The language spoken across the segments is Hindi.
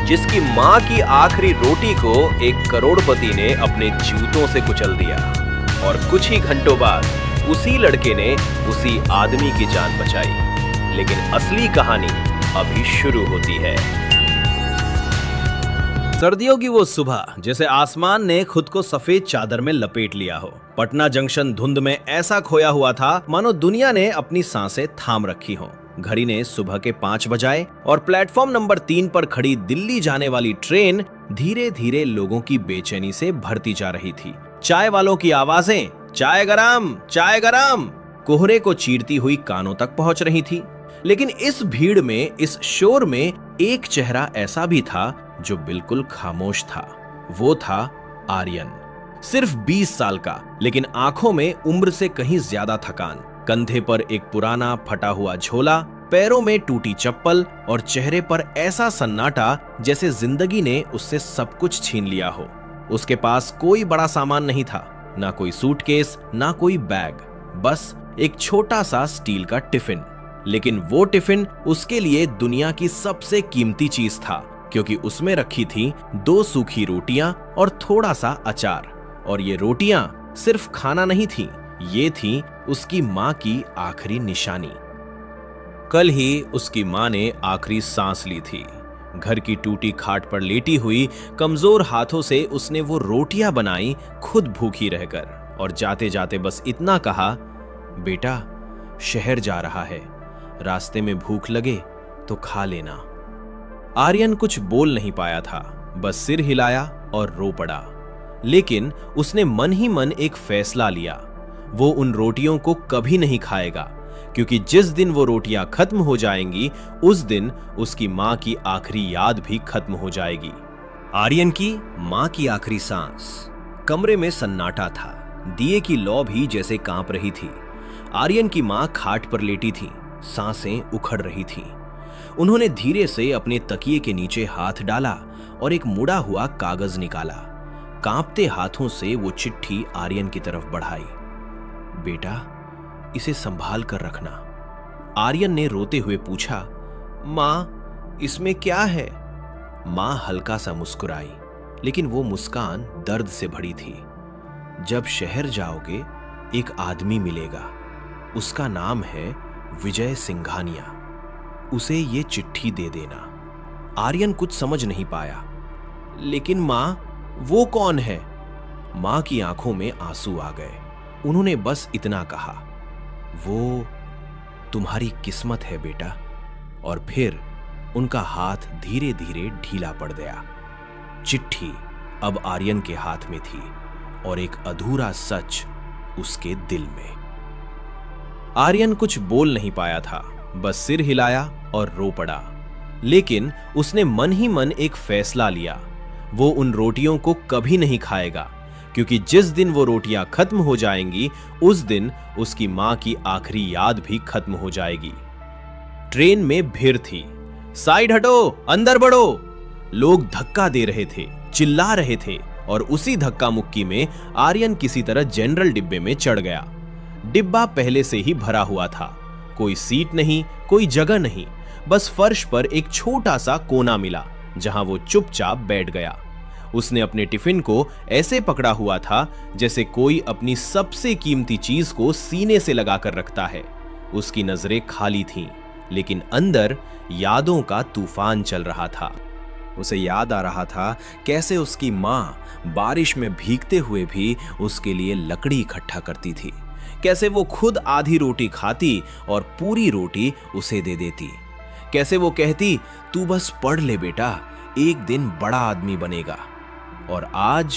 जिसकी मां की आखिरी रोटी को एक करोड़पति ने अपने जूतों से कुचल दिया और कुछ ही घंटों बाद उसी लड़के ने उसी आदमी की जान बचाई। लेकिन असली कहानी अभी शुरू होती है। सर्दियों की वो सुबह जैसे आसमान ने खुद को सफेद चादर में लपेट लिया हो। पटना जंक्शन धुंध में ऐसा खोया हुआ था मानो दुनिया ने अपनी सांसें थाम रखी हों। घड़ी ने सुबह के 5 बजाए और प्लेटफॉर्म नंबर 3 पर खड़ी दिल्ली जाने वाली ट्रेन धीरे धीरे लोगों की बेचैनी से भरती जा रही थी। चाय वालों की आवाजें चाय गरम चाय गरम कोहरे को चीरती हुई कानों तक पहुंच रही थी। लेकिन इस भीड़ में, इस शोर में एक चेहरा ऐसा भी था जो बिल्कुल खामोश था। वो था आर्यन। सिर्फ 20 साल का, लेकिन आंखों में उम्र से कहीं ज्यादा थकान। कंधे पर एक पुराना फटा हुआ झोला, पैरों में टूटी चप्पल और चेहरे पर ऐसा सन्नाटा जैसे जिंदगी ने उससे सब कुछ छीन लिया हो। उसके पास कोई बड़ा सामान नहीं था, ना कोई सूटकेस, ना कोई बैग, बस एक छोटा सा स्टील का टिफिन। लेकिन वो टिफिन उसके लिए दुनिया की सबसे कीमती चीज था, क्योंकि उसमें रखी थी 2 सूखी रोटियां और थोड़ा सा अचार। और ये रोटियां सिर्फ खाना नहीं थी, ये थी उसकी मां की आखिरी निशानी। कल ही उसकी मां ने आखिरी सांस ली थी। घर की टूटी खाट पर लेटी हुई कमजोर हाथों से उसने वो रोटियां बनाई, खुद भूखी रहकर, और जाते जाते बस इतना कहा, बेटा शहर जा रहा है, रास्ते में भूख लगे तो खा लेना। आर्यन कुछ बोल नहीं पाया था, बस सिर हिलाया और रो पड़ा। लेकिन उसने मन ही मन एक फैसला लिया। वो उन रोटियों को कभी नहीं खाएगा, क्योंकि जिस दिन वो रोटियां खत्म हो जाएंगी उस दिन उसकी मां की आखिरी याद भी खत्म हो जाएगी। आर्यन की मां की आखिरी सांस। कमरे में सन्नाटा था, दिए की लौ भी जैसे कांप रही थी। आर्यन की मां खाट पर लेटी थी, सांसें उखड़ रही थी। उन्होंने धीरे से अपने तकिए के नीचे हाथ डाला और एक मुड़ा हुआ कागज निकाला। कांपते हाथों से वो चिट्ठी आर्यन की तरफ बढ़ाई। बेटा इसे संभाल कर रखना। आर्यन ने रोते हुए पूछा, मां इसमें क्या है? मां हल्का सा मुस्कुराई, लेकिन वो मुस्कान दर्द से भरी थी। जब शहर जाओगे एक आदमी मिलेगा, उसका नाम है विजय सिंघानिया, उसे ये चिट्ठी दे देना। आर्यन कुछ समझ नहीं पाया। लेकिन मां वो कौन है? मां की आंखों में आंसू आ गए। उन्होंने बस इतना कहा, वो तुम्हारी किस्मत है बेटा। और फिर उनका हाथ धीरे धीरे ढीला पड़ गया। चिट्ठी अब आर्यन के हाथ में थी और एक अधूरा सच उसके दिल में। आर्यन कुछ बोल नहीं पाया था, बस सिर हिलाया और रो पड़ा। लेकिन उसने मन ही मन एक फैसला लिया। वो उन रोटियों को कभी नहीं खाएगा, क्योंकि जिस दिन वो रोटियां खत्म हो जाएंगी उस दिन उसकी मां की आखिरी याद भी खत्म हो जाएगी। ट्रेन में भीड़ थी। साइड हटो, अंदर बढ़ो। लोग धक्का दे रहे थे, चिल्ला रहे थे, और उसी धक्का मुक्की में आर्यन किसी तरह जनरल डिब्बे में चढ़ गया। डिब्बा पहले से ही भरा हुआ था। कोई सीट नहीं, कोई जगह नहीं, बस फर्श पर एक छोटा सा कोना मिला जहां वो चुपचाप बैठ गया। उसने अपने टिफिन को ऐसे पकड़ा हुआ था जैसे कोई अपनी सबसे कीमती चीज को सीने से लगाकर रखता है। उसकी नजरें खाली थीं, लेकिन अंदर यादों का तूफान चल रहा था। उसे याद आ रहा था कैसे उसकी मां बारिश में भीगते हुए भी उसके लिए लकड़ी इकट्ठा करती थी, कैसे वो खुद आधी रोटी खाती और पूरी रोटी उसे दे देती, कैसे वो कहती, तू बस पढ़ ले बेटा, एक दिन बड़ा आदमी बनेगा। और आज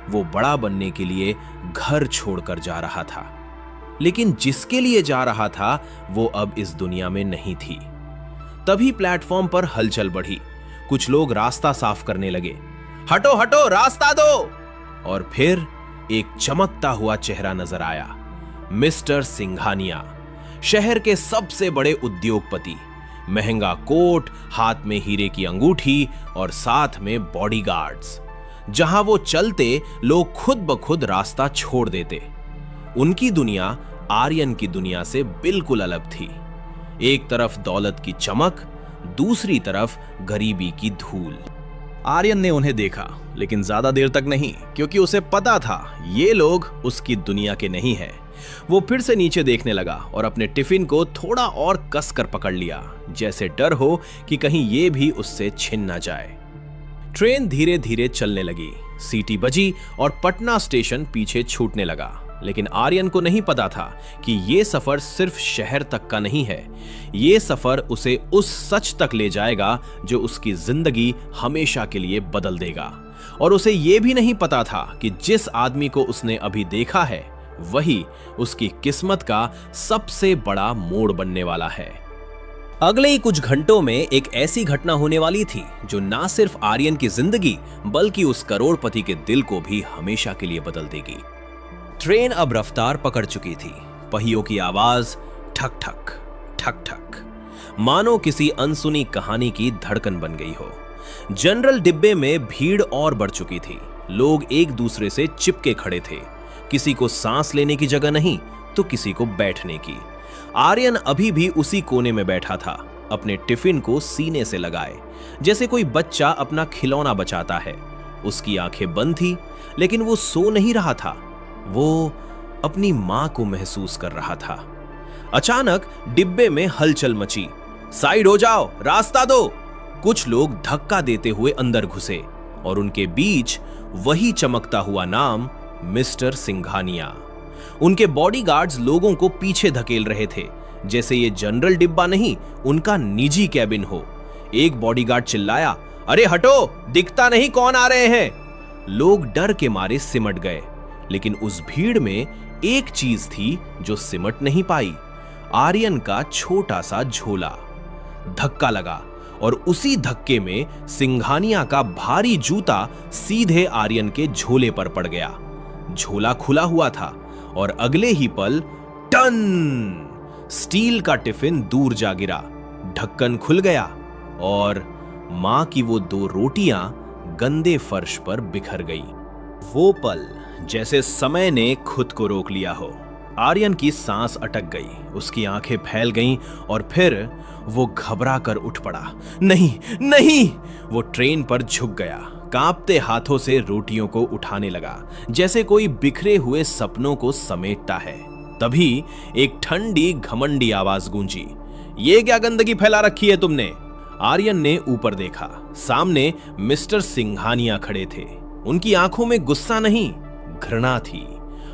वो बड़ा बनने के लिए घर छोड़कर जा रहा था। लेकिन जिसके लिए जा रहा था वो अब इस दुनिया में नहीं थी। तभी प्लेटफॉर्म पर हलचल बढ़ी। कुछ लोग रास्ता साफ करने लगे। हटो हटो, रास्ता दो। और फिर एक चमकता हुआ चेहरा नजर आया। मिस्टर सिंघानिया, शहर के सबसे बड़े उद्योगपति। महंगा कोट, हाथ में हीरे की अंगूठी और साथ में बॉडीगार्ड्स। जहां वो चलते लोग खुद ब खुद रास्ता छोड़ देते। उनकी दुनिया आर्यन की दुनिया से बिल्कुल अलग थी। एक तरफ दौलत की चमक, दूसरी तरफ गरीबी की धूल। आर्यन ने उन्हें देखा, लेकिन ज्यादा देर तक नहीं, क्योंकि उसे पता था ये लोग उसकी दुनिया के नहीं हैं। वो फिर से नीचे देखने लगा और अपने टिफिन को थोड़ा और कसकर पकड़ लिया, जैसे डर हो कि कहीं ये भी उससे छिन ना जाए। ट्रेन धीरे धीरे चलने लगी, सीटी बजी और पटना स्टेशन पीछे छूटने लगा। लेकिन आर्यन को नहीं पता था कि ये सफर सिर्फ शहर तक का नहीं है। ये सफर उसे उस सच तक ले जाएगा जो उसकी जिंदगी हमेशा के लिए बदल देगा। और उसे ये भी नहीं पता था कि जिस आदमी को उसने अभी देखा है वही उसकी किस्मत का सबसे बड़ा मोड़ बनने वाला है। अगले ही कुछ घंटों में एक ऐसी घटना होने वाली थी जो ना सिर्फ आर्यन की जिंदगी बल्कि उस करोड़पति के दिल को भी हमेशा के लिए बदल देगी। ट्रेन अब रफ्तार पकड़ चुकी थी। पहियों की आवाज ठक ठक ठक ठक, मानो किसी अनसुनी कहानी की धड़कन बन गई हो। जनरल डिब्बे में भीड़ और बढ़ चुकी थी। लोग एक दूसरे से चिपके खड़े थे, किसी को सांस लेने की जगह नहीं तो किसी को बैठने की। आर्यन अभी भी उसी कोने में बैठा था, अपने टिफिन को सीने से लगाए, जैसे कोई बच्चा अपना खिलौना बचाता है। उसकी आंखें बंद थी, लेकिन वो सो नहीं रहा था, वो अपनी मां को महसूस कर रहा था। अचानक डिब्बे में हलचल मची। साइड हो जाओ, रास्ता दो। कुछ लोग धक्का देते हुए अंदर घुसे और उनके बीच वही चमकता हुआ नाम मिस्टर सिंघानिया। उनके बॉडीगार्ड्स लोगों को पीछे धकेल रहे थे, जैसे ये जनरल डिब्बा नहीं, उनका निजी कैबिन हो। एक बॉडीगार्ड चिल्लाया, अरे हटो, दिखता नहीं कौन आ रहे हैं। लोग डर के मारे सिमट गए, लेकिन उस भीड़ में एक चीज थी जो सिमट नहीं पाई, आर्यन का छोटा सा झोला। धक्का लगा और उसी धक्के में सिंघानिया का भारी जूता सीधे आर्यन के झोले पर पड़ गया। झोला खुला हुआ था और अगले ही पल टन, स्टील का टिफिन दूर जा गिरा। ढक्कन खुल गया और मां की वो 2 रोटियां गंदे फर्श पर बिखर गई। वो पल जैसे समय ने खुद को रोक लिया हो। आर्यन की सांस अटक गई, उसकी आंखें फैल गईं और फिर वो घबरा कर उठ पड़ा। नहीं नहीं, वो ट्रेन पर झुक गया, कांपते हाथों से रोटियों को उठाने लगा, जैसे कोई बिखरे हुए सपनों को समेटता है। तभी एक ठंडी घमंडी आवाज गूंजी, ये क्या गंदगी फैला रखी है तुमने? आर्यन ने ऊपर देखा, सामने मिस्टर सिंघानिया खड़े थे। उनकी आंखों में गुस्सा नहीं, घृणा थी।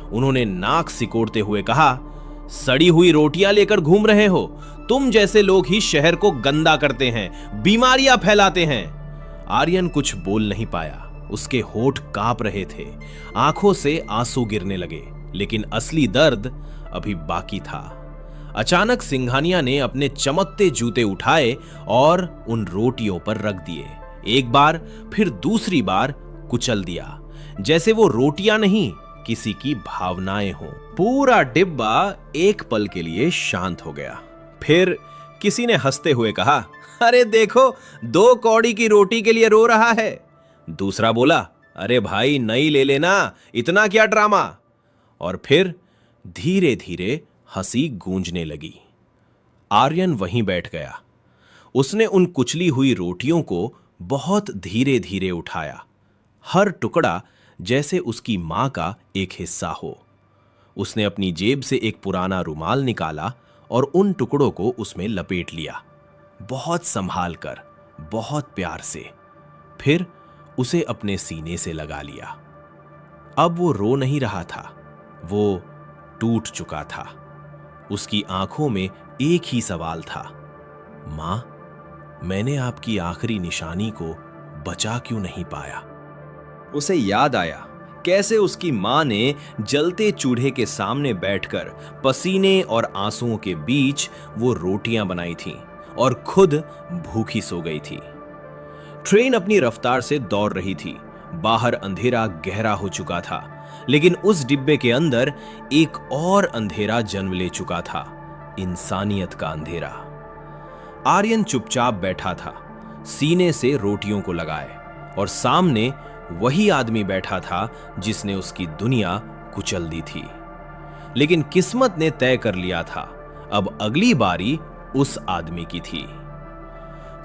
उन्होंने नाक सिकोड़ते हुए कहा, सड़ी हुई रोटियां लेकर घूम रहे हो? तुम जैसे लोग ही शहर को गंदा करते हैं, बीमारियां फैलाते हैं। आर्यन कुछ बोल नहीं पाया, उसके होठ कांप रहे थे, आंखों से आंसू गिरने लगे, लेकिन असली दर्द अभी बाकी था। अचानक सिंघानिया ने अपने चमकते जूते उठाए और उन रोटियों पर रख दिए। एक बार फिर दूसरी बार कुचल दिया, जैसे वो रोटियां नहीं, किसी की भावनाएं हो। पूरा डिब्बा एक पल के लिए शांत हो गया। फिर किसी ने हंसते हुए कहा, अरे देखो, 2 कौड़ी की रोटी के लिए रो रहा है। दूसरा बोला, अरे भाई नई ले लेना, इतना क्या ड्रामा। और फिर धीरे धीरे हंसी गूंजने लगी। आर्यन वहीं बैठ गया। उसने उन कुचली हुई रोटियों को बहुत धीरे धीरे उठाया, हर टुकड़ा जैसे उसकी मां का एक हिस्सा हो। उसने अपनी जेब से एक पुराना रुमाल निकाला और उन टुकड़ों को उसमें लपेट लिया, बहुत संभाल कर, बहुत प्यार से। फिर उसे अपने सीने से लगा लिया। अब वो रो नहीं रहा था, वो टूट चुका था। उसकी आंखों में एक ही सवाल था, मां, मैंने आपकी आखिरी निशानी को बचा क्यों नहीं पाया? उसे याद आया कैसे उसकी मां ने जलते चूल्हे के सामने बैठकर पसीने और आंसुओं के बीच वो रोटियां बनाई थीं और खुद भूखी सो गई थी। ट्रेन अपनी रफ्तार से दौड़ रही थी। बाहर अंधेरा गहरा हो चुका था, लेकिन उस डिब्बे के अंदर एक और अंधेरा जन्म ले चुका था, इंसानियत का अंधेरा। आर्यन चुपचाप बैठा था, सीने से रोटियों को लगाए, और सामने वही आदमी बैठा था जिसने उसकी दुनिया कुचल दी थी। लेकिन किस्मत ने तय कर लिया था, अब अगली बारी उस आदमी की थी।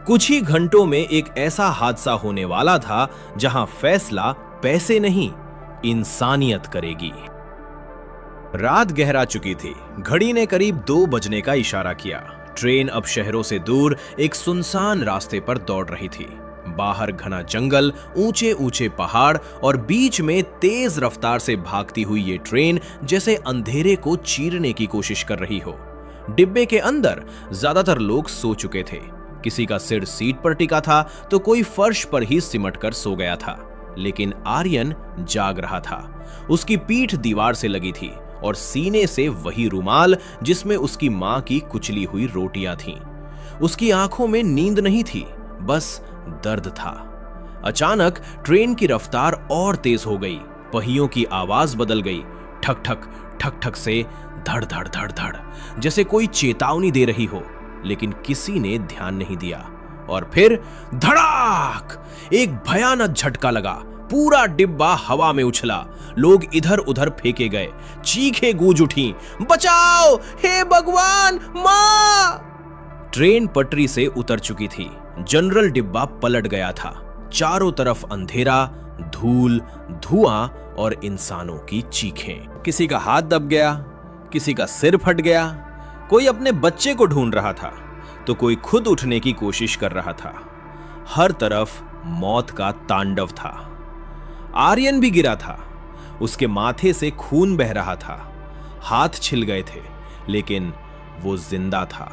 कुछ ही घंटों में एक ऐसा हादसा होने वाला था जहां फैसला पैसे नहीं, इंसानियत करेगी। रात गहरा चुकी थी। घड़ी ने करीब 2 बजने का इशारा किया। ट्रेन अब शहरों से दूर एक सुनसान रास्ते पर दौड़ रही थी। बाहर घना जंगल, ऊंचे ऊंचे पहाड़ और बीच में तेज रफ्तार से भागती हुई ये ट्रेन जैसे अंधेरे को चीरने की कोशिश कर रही हो। डिब्बे के अंदर ज्यादातर लोग सो चुके थे। किसी का सिर सीट पर टिका था तो कोई फर्श पर ही सिमट कर सो गया था। लेकिन आर्यन जाग रहा था। उसकी पीठ दीवार से लगी थी और सीने से वही रुमाल जिसमें उसकी मां की कुचली हुई रोटियां थीं। उसकी आंखों में नींद नहीं थी, बस दर्द था। अचानक ट्रेन की रफ्तार और तेज हो गई। पहियों की आवाज बदल गई। ठक ठक ठक ठक से धड़ धड़ धड़ धड़, जैसे कोई चेतावनी दे रही हो। लेकिन किसी ने ध्यान नहीं दिया। और फिर धड़ाक, एक भयानक झटका लगा। पूरा डिब्बा हवा में उछला। लोग इधर उधर फेंके गए। चीखें गूंज उठी, बचाओ, हे भगवान, मां! ट्रेन पटरी से उतर चुकी थी। जनरल डिब्बा पलट गया था। चारों तरफ अंधेरा, धूल, धुआं और इंसानों की चीखें। किसी का हाथ दब गया, किसी का सिर फट गया। कोई अपने बच्चे को ढूंढ रहा था तो कोई खुद उठने की कोशिश कर रहा था। हर तरफ मौत का तांडव था। आर्यन भी गिरा था। उसके माथे से खून बह रहा था। हाथ छिल गए थे, लेकिन वो जिंदा था।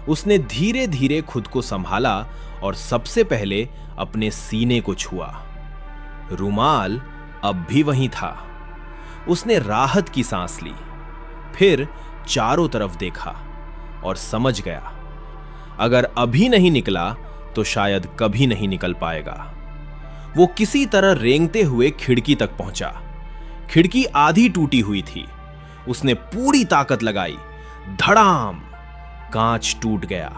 उसने धीरे धीरे खुद को संभाला और सबसे पहले अपने सीने को छुआ। रुमाल अब भी वहीं था। उसने राहत की सांस ली। फिर चारों तरफ देखा और समझ गया, अगर अभी नहीं निकला तो शायद कभी नहीं निकल पाएगा। वो किसी तरह रेंगते हुए खिड़की तक पहुंचा। खिड़की आधी टूटी हुई थी। उसने पूरी ताकत लगाई। धड़ाम! कांच टूट गया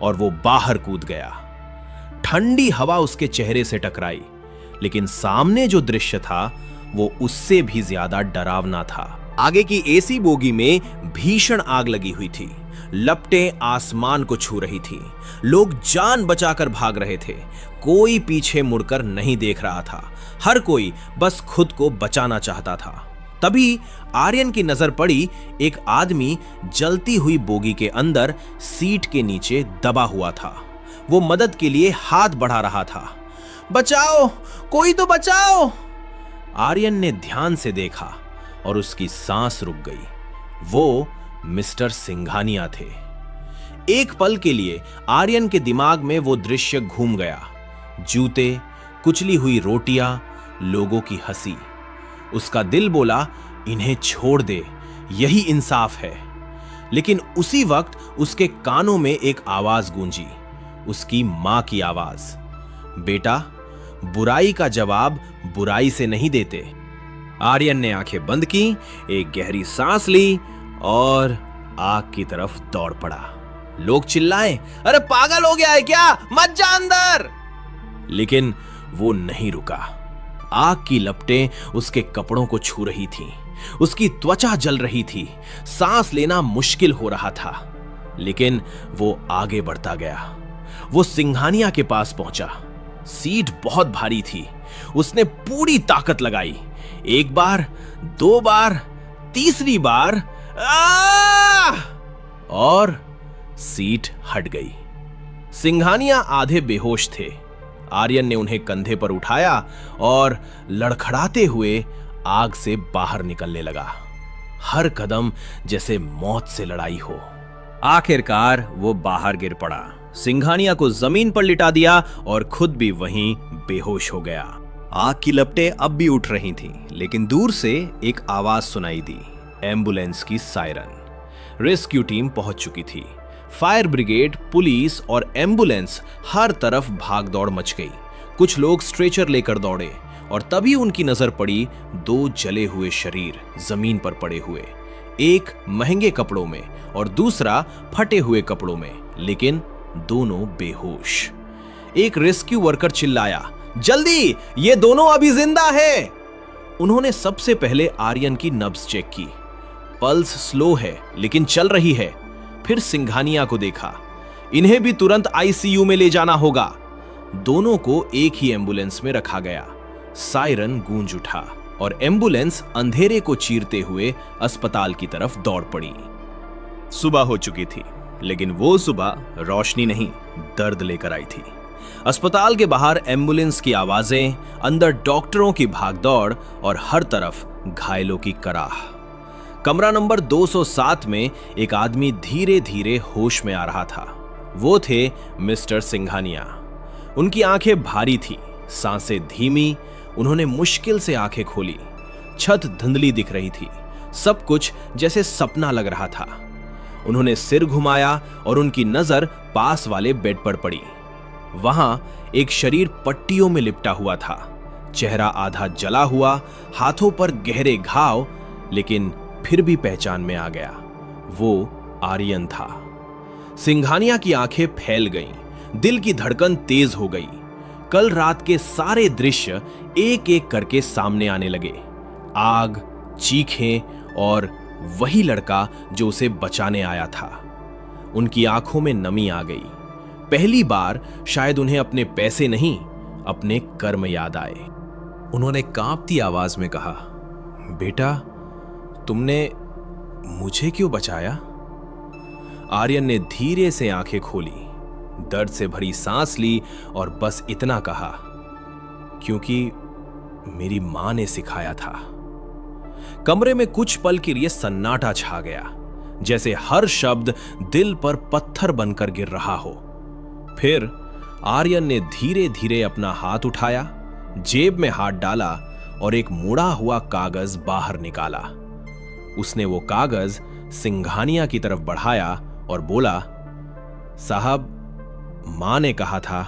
और वो बाहर कूद गया। ठंडी हवा उसके चेहरे से टकराई, लेकिन सामने जो दृश्य था वो उससे भी ज्यादा डरावना था। आगे की एसी बोगी में भीषण आग लगी हुई थी। लपटें आसमान को छू रही थी। लोग जान बचाकर भाग रहे थे। कोई पीछे मुड़कर नहीं देख रहा था। हर कोई बस खुद को बचाना चाहता था। तभी आर्यन की नजर पड़ी एक आदमी जलती हुई बोगी के अंदर सीट के नीचे दबा हुआ था। वो मदद के लिए हाथ बढ़ा रहा था। बचाओ, कोई तो बचाओ! आर्यन ने ध्यान से देखा और उसकी सांस रुक गई। वो मिस्टर सिंघानिया थे। एक पल के लिए आर्यन के दिमाग में वो दृश्य घूम गया। जूते, कुचली हुई रोटियां, लोगों की हंसी। उसका दिल बोला, इन्हें छोड़ दे, यही इंसाफ है। लेकिन उसी वक्त उसके कानों में एक आवाज गूंजी, उसकी मां की आवाज। बेटा, बुराई का जवाब बुराई से नहीं देते। आर्यन ने आंखें बंद की, एक गहरी सांस ली और आग की तरफ दौड़ पड़ा। लोग चिल्लाए, अरे पागल हो गया है क्या? मत जा अंदर! लेकिन वो नहीं रुका। आग की लपटें उसके कपड़ों को छू रही थीं। उसकी त्वचा जल रही थी। सांस लेना मुश्किल हो रहा था। लेकिन वो आगे बढ़ता गया। वो सिंघानिया के पास पहुंचा। सीट बहुत भारी थी। उसने पूरी ताकत लगाई। एक बार, 2 बार, तीसरी बार, और सीट हट गई। सिंघानिया आधे बेहोश थे। आर्यन ने उन्हें कंधे पर उठाया और लड़खड़ाते हुए आग से बाहर निकलने लगा। हर कदम जैसे मौत से लड़ाई हो। आखिरकार वो बाहर गिर पड़ा। सिंघानिया को जमीन पर लिटा दिया और खुद भी वहीं बेहोश हो गया। आग की लपटें अब भी उठ रही थीं, लेकिन दूर से एक आवाज सुनाई दी, एम्बुलेंस की सायरन। रेस्क्यू टीम पहुंच चुकी थी। फायर ब्रिगेड, पुलिस और एम्बुलेंस हर तरफ भाग दौड़ मच गई। कुछ लोग स्ट्रेचर लेकर दौड़े और तभी उनकी नजर पड़ी 2 जले हुए शरीर जमीन पर पड़े हुए। एक महंगे कपड़ों में और दूसरा फटे हुए कपड़ों में, लेकिन दोनों बेहोश। एक रेस्क्यू वर्कर चिल्लाया, जल्दी, ये दोनों अभी जिंदा है। उन्होंने सबसे पहले आर्यन की नब्ज चेक की। पल्स स्लो है लेकिन चल रही है। फिर सिंघानिया को देखा। इन्हें भी तुरंत आईसीयू में ले जाना होगा। दोनों को एक ही एम्बुलेंस में रखा गया। सायरन गूंज उठा और एम्बुलेंस अंधेरे को चीरते हुए अस्पताल की तरफ दौड़ पड़ी। सुबह हो चुकी थी, लेकिन वो सुबह रोशनी नहीं, दर्द लेकर आई थी। अस्पताल के बाहर एम्बुलेंस की आवाजें, अंदर डॉक्टरों की भागदौड़ और हर तरफ घायलों की कराह। कमरा नंबर 207 में एक आदमी धीरे धीरे होश में आ रहा था। वो थे मिस्टर सिंघानिया। उनकी आंखें भारी थी, सांसें धीमी। उन्होंने मुश्किल से आंखें खोली। छत धुंधली दिख रही थी, सब कुछ जैसे सपना लग रहा था। उन्होंने सिर घुमाया और उनकी नजर पास वाले बेड पर पड़ी। वहां एक शरीर पट्टियों में लिपटा हुआ था, चेहरा आधा जला हुआ, हाथों पर गहरे घाव, लेकिन फिर भी पहचान में आ गया। वो आर्यन था। सिंघानिया की आंखें फैल गईं, दिल की धड़कन तेज हो गई। कल रात के सारे दृश्य एक एक करके सामने आने लगे। आग, चीखें और वही लड़का जो उसे बचाने आया था। उनकी आंखों में नमी आ गई। पहली बार शायद उन्हें अपने पैसे नहीं, अपने कर्म याद आए। उन्होंने कांपती आवाज में कहा, बेटा, तुमने मुझे क्यों बचाया? आर्यन ने धीरे से आंखें खोली, दर्द से भरी सांस ली और बस इतना कहा, क्योंकि मेरी मां ने सिखाया था। कमरे में कुछ पल के लिए सन्नाटा छा गया, जैसे हर शब्द दिल पर पत्थर बनकर गिर रहा हो। फिर आर्यन ने धीरे धीरे अपना हाथ उठाया, जेब में हाथ डाला और एक मुड़ा हुआ कागज बाहर निकाला। उसने वो कागज सिंघानिया की तरफ बढ़ाया और बोला, साहब, मां ने कहा था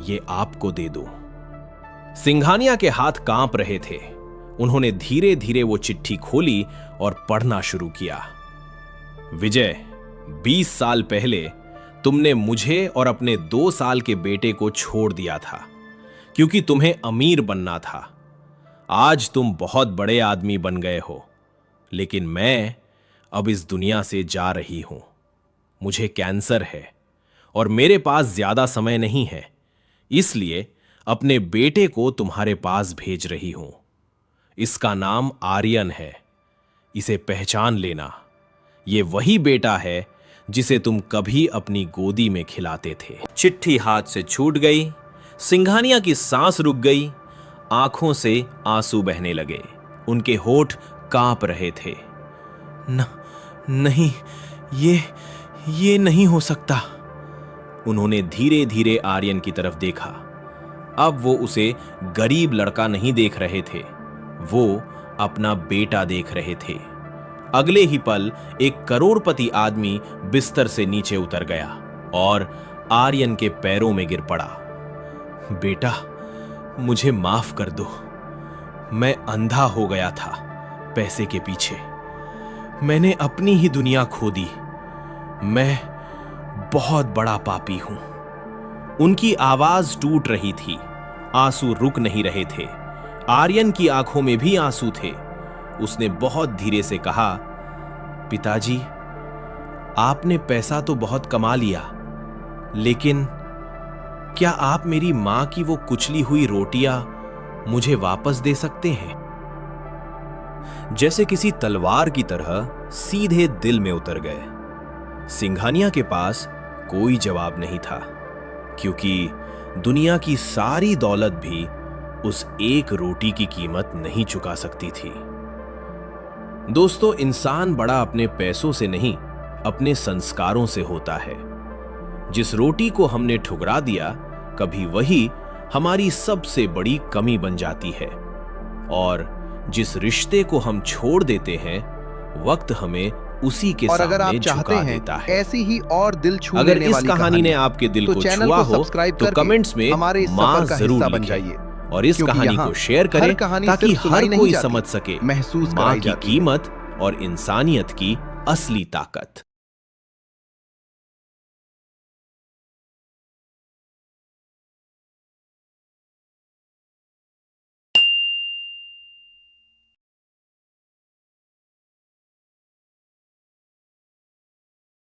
ये आपको दे दूं। सिंघानिया के हाथ कांप रहे थे। उन्होंने धीरे धीरे वो चिट्ठी खोली और पढ़ना शुरू किया। विजय, 20 साल पहले तुमने मुझे और अपने 2 साल के बेटे को छोड़ दिया था, क्योंकि तुम्हें अमीर बनना था। आज तुम बहुत बड़े आदमी बन गए हो, लेकिन मैं अब इस दुनिया से जा रही हूं। मुझे कैंसर है और मेरे पास ज्यादा समय नहीं है, इसलिए अपने बेटे को तुम्हारे पास भेज रही हूं। इसका नाम आर्यन है, इसे पहचान लेना। ये वही बेटा है जिसे तुम कभी अपनी गोदी में खिलाते थे। चिट्ठी हाथ से छूट गई। सिंघानिया की सांस रुक गई, आंखों से आंसू बहने लगे, उनके होठ कांप रहे थे। नहीं, ये नहीं हो सकता। उन्होंने धीरे धीरे आर्यन की तरफ देखा। अब वो उसे गरीब लड़का नहीं देख रहे थे, वो अपना बेटा देख रहे थे। अगले ही पल एक करोड़पति आदमी बिस्तर से नीचे उतर गया और आर्यन के पैरों में गिर पड़ा। बेटा, मुझे माफ कर दो। मैं अंधा हो गया था पैसे के पीछे। मैंने अपनी ही दुनिया खो दी। मैं बहुत बड़ा पापी हूं। उनकी आवाज टूट रही थी, आंसू रुक नहीं रहे थे। आर्यन की आंखों में भी आंसू थे। उसने बहुत धीरे से कहा, पिताजी, आपने पैसा तो बहुत कमा लिया, लेकिन क्या आप मेरी मां की वो कुचली हुई रोटियां मुझे वापस दे सकते हैं? जैसे किसी तलवार की तरह सीधे दिल में उतर गए। सिंघानिया के पास कोई जवाब नहीं था, क्योंकि दुनिया की सारी दौलत भी उस एक रोटी की कीमत नहीं चुका सकती थी। दोस्तों, इंसान बड़ा अपने पैसों से नहीं, अपने संस्कारों से होता है। जिस रोटी को हमने ठुकरा दिया, कभी वही हमारी सबसे बड़ी कमी बन जाती है। और जिस रिश्ते को हम छोड़ देते हैं, वक्त हमें उसी के और अगर आप सामने चाहते झुका हैं देता है। ऐसी ही और दिल छू अगर लेने इस वाली कहानी ने आपके दिल तो को चैनल छुआ को हो सब्सक्राइब तो करके कमेंट्स में हमारे इस मां सफर का जरूर हिस्सा बन लिखें जाइए। और इस क्योंकि कहानी यहाँ को शेयर हर करें कहानी ताकि सिर्फ सुनाई हर नहीं कोई जाती, समझ सके महसूस मां कराई की जाती है। कीमत और इंसानियत की असली ताकत।